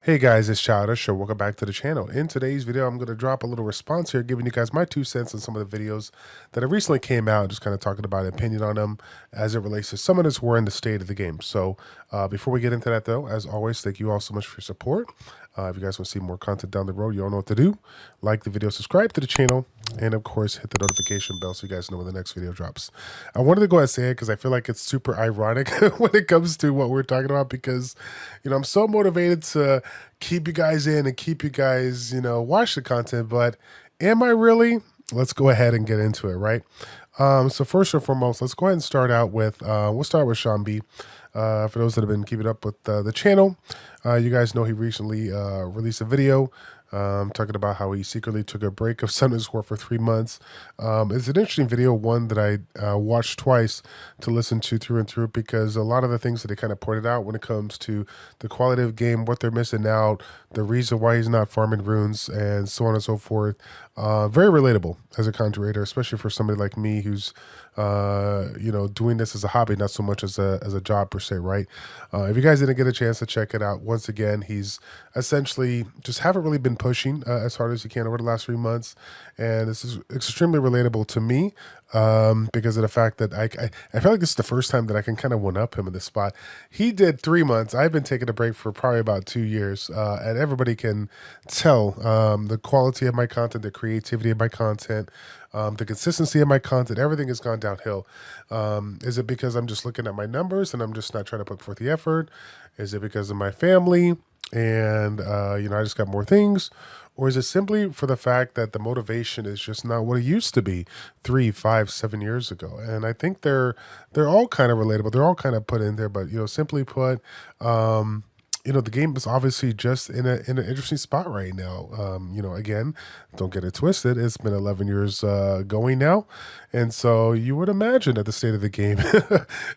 Hey guys, it's Childish, so welcome back to the channel. In today's video, I'm going to drop a little response here, giving you guys my 2 cents on some of the videos that have recently came out, just kind of talking about an opinion on them as it relates to some of this war in the state of the game. So before we get into that though, as always, thank you all so much for your support. If you guys want to see more content down the road, you all know what to do. Like the video, subscribe to the channel, and of course, hit the notification bell so you guys know when the next video drops. I wanted to go ahead and say it because I feel like it's super ironic when it comes to what we're talking about because, I'm so motivated to keep you guys in and keep you guys, watch the content, but am I really? Let's go ahead and get into it, right? So first and foremost, let's go ahead and start out with, we'll start with Sean B. For those that have been keeping up with the channel, you guys know he recently released a video talking about how he secretly took a break of Summoners War for 3 months. It's an interesting video, one that I watched twice to listen to through and through, because a lot of the things that they kind of pointed out when it comes to the quality of the game, what they're missing out, the reason why he's not farming runes, and so on and so forth. Very relatable as a content creator, especially for somebody like me who's doing this as a hobby, not so much as a job per se, right? If you guys didn't get a chance to check it out, once again, he's essentially just haven't really been pushing as hard as he can over the last 3 months, and this is extremely relatable to me because of the fact that I feel like this is the first time that I can kind of one up him in this spot. He did 3 months. I've been taking a break for probably about 2 years, and everybody can tell the quality of my content, the creativity of my content, the consistency of my content, everything has gone downhill. Is it because I'm just looking at my numbers and I'm just not trying to put forth the effort? Is it because of my family and I just got more things? Or is it simply for the fact that the motivation is just not what it used to be 3, 5, 7 years ago? And I think they're all kind of relatable. They're all kind of put in there, but simply put, the game is obviously just in an interesting spot right now. Again, don't get it twisted. It's been 11 years going now, and so you would imagine that the state of the game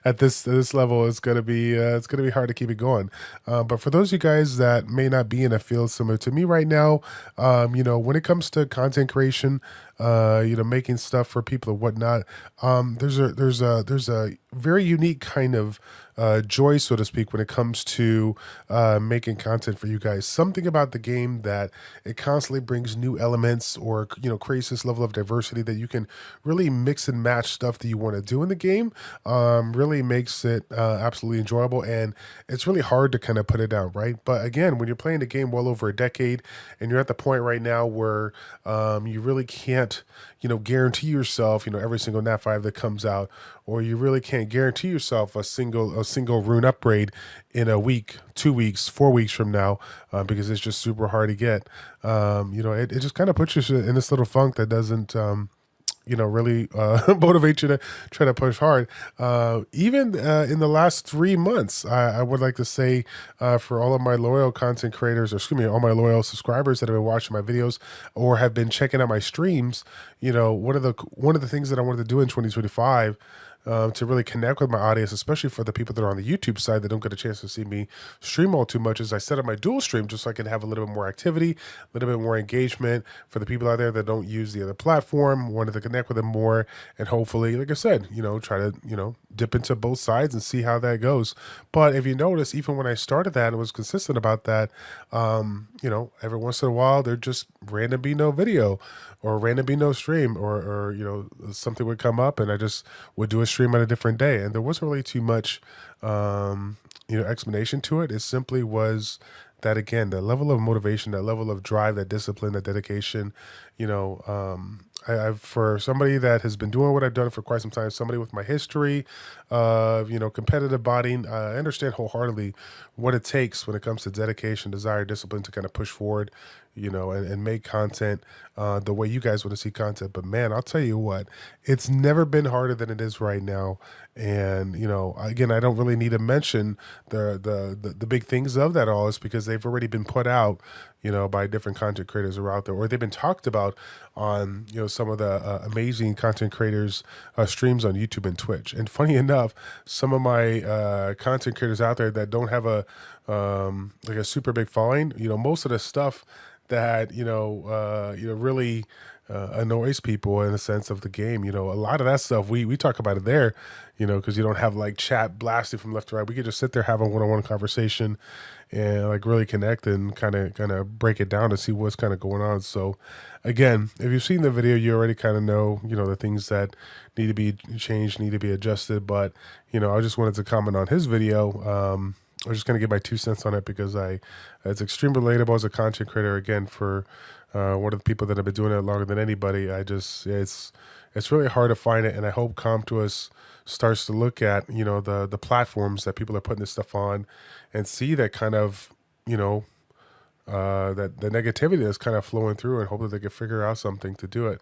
at this level is gonna be hard to keep it going. But for those of you guys that may not be in a field similar to me right now, when it comes to content creation, making stuff for people and whatnot, there's a very unique kind of joy, so to speak, when it comes to making content for you guys. Something about the game that it constantly brings new elements, or creates this level of diversity that you can really mix and match stuff that you want to do in the game. Really makes it absolutely enjoyable, and it's really hard to kind of put it down, right? But again, when you're playing the game well over a decade, and you're at the point right now where you really can't guarantee yourself every single nat 5 that comes out, or you really can't guarantee yourself a single rune upgrade in a week, 2 weeks, 4 weeks from now, because it's just super hard to get. It just kind of puts you in this little funk that doesn't really motivate you to try to push hard. Even in the last 3 months, I would like to say, for all of my loyal content creators, or excuse me, all my loyal subscribers that have been watching my videos or have been checking out my streams, one of the things that I wanted to do in 2025, to really connect with my audience, especially for the people that are on the YouTube side that don't get a chance to see me stream all too much, is I set up my dual stream just so I can have a little bit more activity, a little bit more engagement for the people out there that don't use the other platform, wanted to connect with them more, and hopefully, like I said, try to, dip into both sides and see how that goes. But if you notice, even when I started that and was consistent about that, every once in a while, there just random be no video or random be no stream, or something would come up and I just would do a stream on a different day. And there wasn't really too much, explanation to it. It simply was that, again, the level of motivation, that level of drive, that discipline, that dedication, I've, for somebody that has been doing what I've done for quite some time, somebody with my history of, competitive bodying, I understand wholeheartedly what it takes when it comes to dedication, desire, discipline to kind of push forward, and make content the way you guys want to see content. But man, I'll tell you what, it's never been harder than it is right now. And, again, I don't really need to mention the big things of that all, is because they've already been put out, by different content creators who are out there, or they've been talked about on, some of the amazing content creators streams on YouTube and Twitch. And funny enough, some of my content creators out there that don't have a like a super big following. Most of the stuff that really annoys people in a sense of the game. A lot of that stuff we talk about it there. Because you don't have like chat blasting from left to right. We could just sit there having one-on-one conversation and like really connect and kind of break it down to see what's kind of going on. So again, if you've seen the video, you already kind of know the things that need to be changed, need to be adjusted. But I just wanted to comment on his video. I'm just going to give my 2 cents on it because it's extremely relatable as a content creator. Again, for one of the people that have been doing it longer than anybody, it's really hard to find it. And I hope ComToUs starts to look at, the platforms that people are putting this stuff on and see that kind of, that the negativity that's kind of flowing through, and hope that they can figure out something to do it.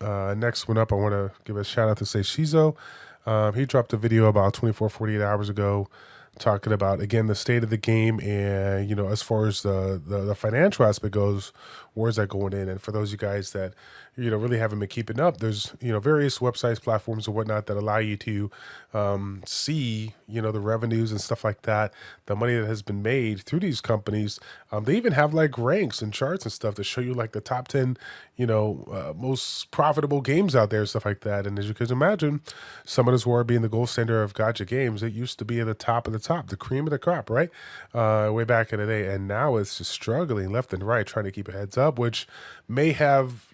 Next one up, I want to give a shout out to Say Shizo. He dropped a video about 48 hours ago talking about, again, the state of the game and, as far as the financial aspect goes, where's that going in? And for those of you guys that, really haven't been keeping up, there's, various websites, platforms and whatnot that allow you to see, the revenues and stuff like that, the money that has been made through these companies. They even have like ranks and charts and stuff to show you like the top 10, most profitable games out there, stuff like that. And as you can imagine, Summoners War being the gold standard of gacha games, it used to be at the top of the top, the cream of the crop, right? Way back in the day. And now it's just struggling left and right, trying to keep it heads up, which may have,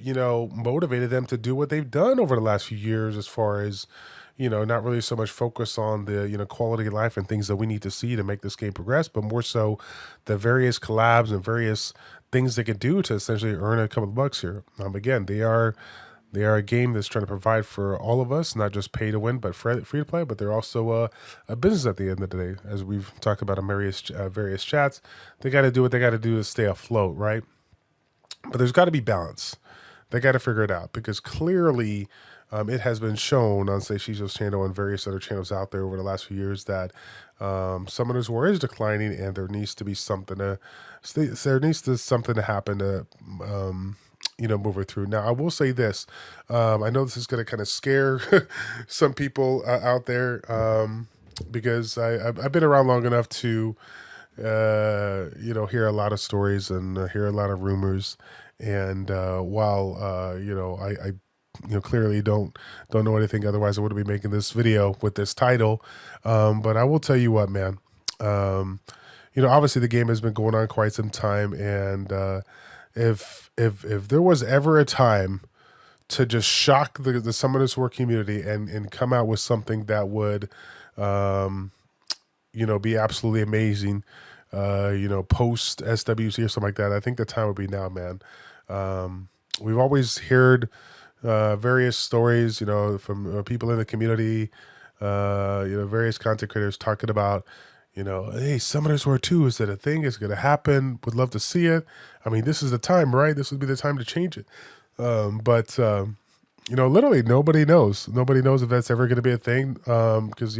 motivated them to do what they've done over the last few years as far as, not really so much focus on the, quality of life and things that we need to see to make this game progress, but more so the various collabs and various things they can do to essentially earn a couple of bucks here. Again, they are a game that's trying to provide for all of us, not just pay to win, but free to play. But they're also a business at the end of the day, as we've talked about in various chats. They got to do what they got to do to stay afloat, right? But there's got to be balance. They got to figure it out, because clearly it has been shown on, say, Shizo's channel and various other channels out there over the last few years that Summoners War is declining, and there needs to be something to happen to move it through. Now, I will say this. I know this is going to kind of scare some people out there, because I've been around long enough to hear a lot of stories and hear a lot of rumors. And while I clearly don't know anything, otherwise I wouldn't be making this video with this title. But I will tell you what, man. Obviously the game has been going on quite some time, and if there was ever a time to just shock the Summoners War community and come out with something that would be absolutely amazing, post SWC or something like that, I think the time would be now, man. We've always heard various stories, from people in the community, various content creators talking about, hey, Summoners War 2, is it a thing? Is it going to happen? Would love to see it. I mean, this is the time, right? This would be the time to change it. But literally nobody knows. Nobody knows if that's ever going to be a thing, because,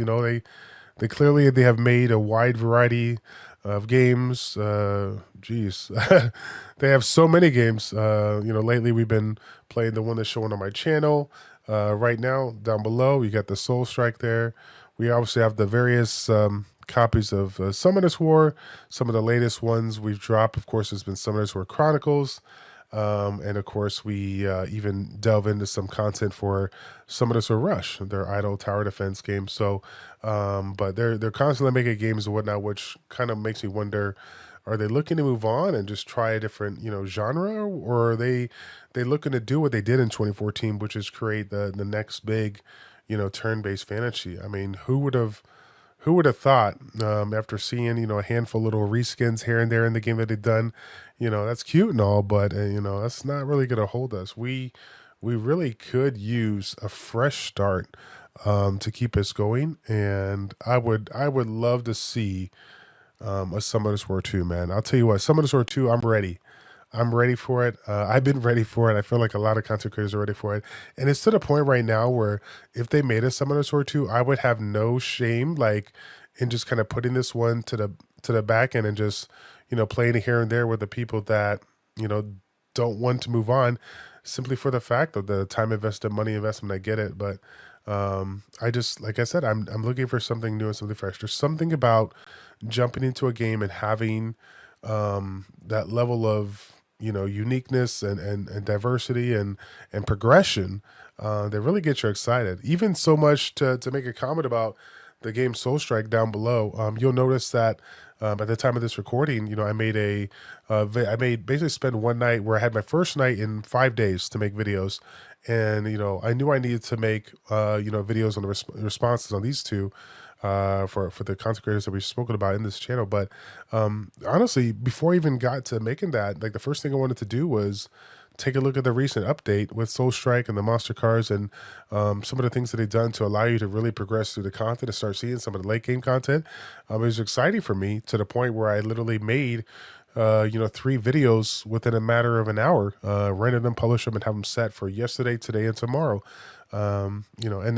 they clearly have made a wide variety of games. Geez, they have so many games. Lately we've been playing the one that's showing on my channel. Right now, down below, you got the Soul Strike there. We obviously have the various copies of Summoners War. Some of the latest ones we've dropped, of course, has been Summoners War Chronicles. And of course, we even delve into some content for Summoners War Rush, their idle tower defense game. So, but they're constantly making games and whatnot, which kind of makes me wonder: are they looking to move on and just try a different, genre, or are they looking to do what they did in 2014, which is create the next big, turn-based fantasy? I mean, who would have thought, after seeing, a handful of little reskins here and there in the game that they've done, that's cute and all, but, that's not really going to hold us. We really could use a fresh start to keep us going. And I would love to see a Summoners War 2, man. I'll tell you what, Summoners War 2, I'm ready. I'm ready for it. I've been ready for it. I feel like a lot of content creators are ready for it. And it's to the point right now where if they made a Summoners War 2, I would have no shame, like, in just kind of putting this one to the back end and just, playing it here and there with the people that, don't want to move on, simply for the fact of the time invested, money investment. I get it. But I just, like I said, I'm looking for something new and something fresh. There's something about jumping into a game and having that level of uniqueness and diversity and progression that really gets you excited. Even so much to make a comment about the game Soul Strike down below. You'll notice that at the time of this recording, I made I made basically spend one night where I had my first night in 5 days to make videos, and I knew I needed to make videos on the responses on these two for the content creators that we've spoken about in this channel. But honestly, before I even got to making that, like the first thing I wanted to do was take a look at the recent update with Soul Strike and the monster cars and some of the things that they've done to allow you to really progress through the content and start seeing some of the late game content. It was exciting for me to the point where I literally made 3 videos within a matter of an hour, rented them, published them, and have them set for yesterday, today, and tomorrow. And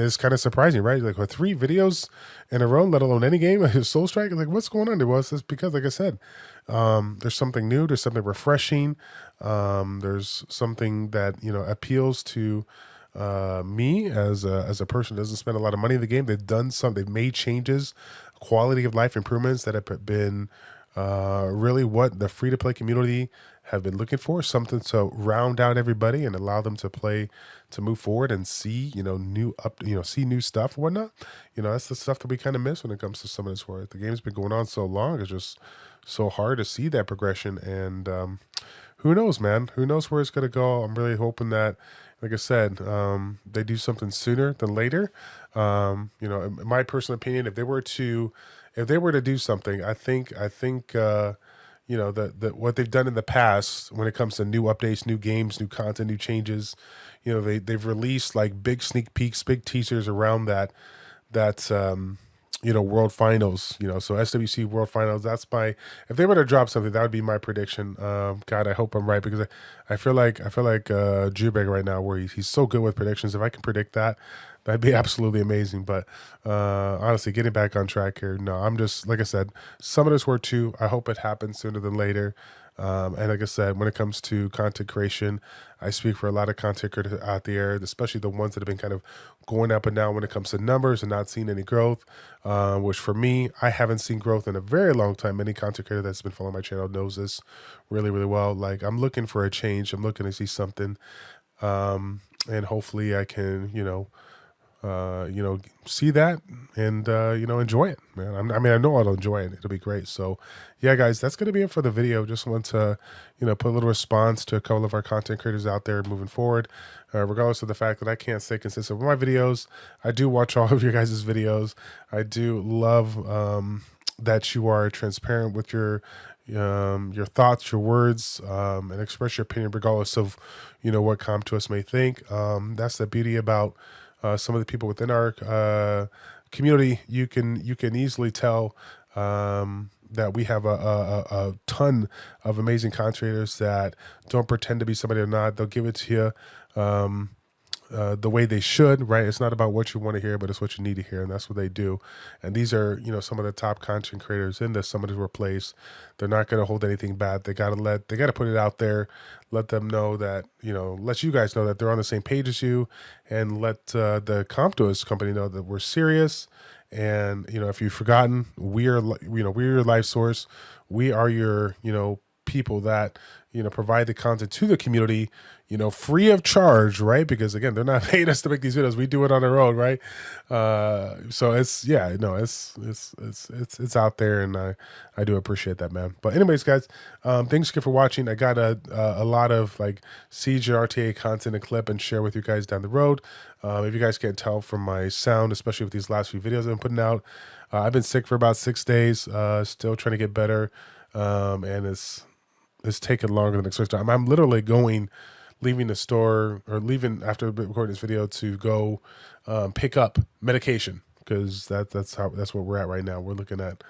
it's kind of surprising, right? Like with 3 videos in a row, let alone any game, Soul Strike, like what's going on there? Well, it's because, like I said, there's something new, there's something refreshing, there's something that appeals to me as a person who doesn't spend a lot of money in the game. They've made changes, quality of life improvements that have been really what the free-to-play community have been looking for, something to round out everybody and allow them to play, to move forward and see, see new stuff and whatnot. That's the stuff that we kind of miss when it comes to some of this work. The game's been going on so long, it's just so hard to see that progression. And who knows, man? Who knows where it's going to go? I'm really hoping that, like I said, they do something sooner than later. In my personal opinion, if they were to do something, I think that what they've done in the past when it comes to new updates, new games, new content, new changes, they've released like big sneak peeks, big teasers around that world finals, so SWC world finals. If they were to drop something, that would be my prediction. God, I hope I'm right, because I feel like Jubeg right now, where he's so good with predictions. If I can predict that, that'd be absolutely amazing. But honestly, getting back on track here, no, I'm just, like I said, some of this work too. I hope it happens sooner than later. And like I said, when it comes to content creation, I speak for a lot of content creators out there, especially the ones that have been kind of going up and down when it comes to numbers and not seeing any growth, which for me, I haven't seen growth in a very long time. Any content creator that's been following my channel knows this really, really well. Like, I'm looking for a change. I'm looking to see something, and hopefully I can, see that and, enjoy it, man. I know I'll enjoy it. It'll be great. So yeah, guys, that's going to be it for the video. Just want to, put a little response to a couple of our content creators out there moving forward, regardless of the fact that I can't stay consistent with my videos. I do watch all of your guys' videos. I do love, that you are transparent with your thoughts, your words, and express your opinion regardless of, what Comtuous may think. That's the beauty about some of the people within our community. You can easily tell that we have a ton of amazing content creators that don't pretend to be somebody or not. They'll give it to you the way they should, right? It's not about what you want to hear, but it's what you need to hear, and that's what they do. And these are, some of the top content creators in this ChildishPlays. They're not going to hold anything back. They got to put it out there, let them know that, let you guys know that they're on the same page as you, and let the Comtuous company know that we're serious. And, if you've forgotten, we're your life source. We are your, people that, provide the content to the community, free of charge, right? Because again, they're not paying us to make these videos. We do it on our own, right? So it's out there, and I do appreciate that, man. But anyways, guys, thanks again for watching. I got a lot of like Siege and RTA content and clip and share with you guys down the road. If you guys can't tell from my sound, especially with these last few videos I've been putting out, I've been sick for about 6 days, still trying to get better, and it's taken longer than expected. I'm literally leaving the store, or leaving after recording this video to go pick up medication, because that's what we're at right now. We're looking at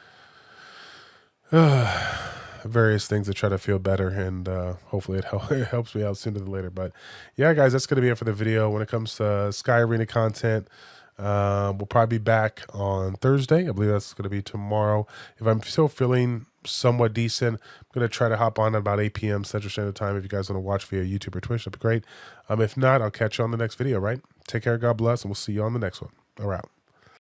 various things to try to feel better, and hopefully it helps me out sooner than later. But yeah, guys, that's going to be it for the video. When it comes to Sky Arena content, we'll probably be back on Thursday. I believe that's going to be tomorrow. If I'm still feeling somewhat decent, I'm going to try to hop on at about 8 p.m. Central Standard Time. If you guys want to watch via YouTube or Twitch, that'd be great. If not, I'll catch you on the next video, right? Take care. God bless. And we'll see you on the next one. All right.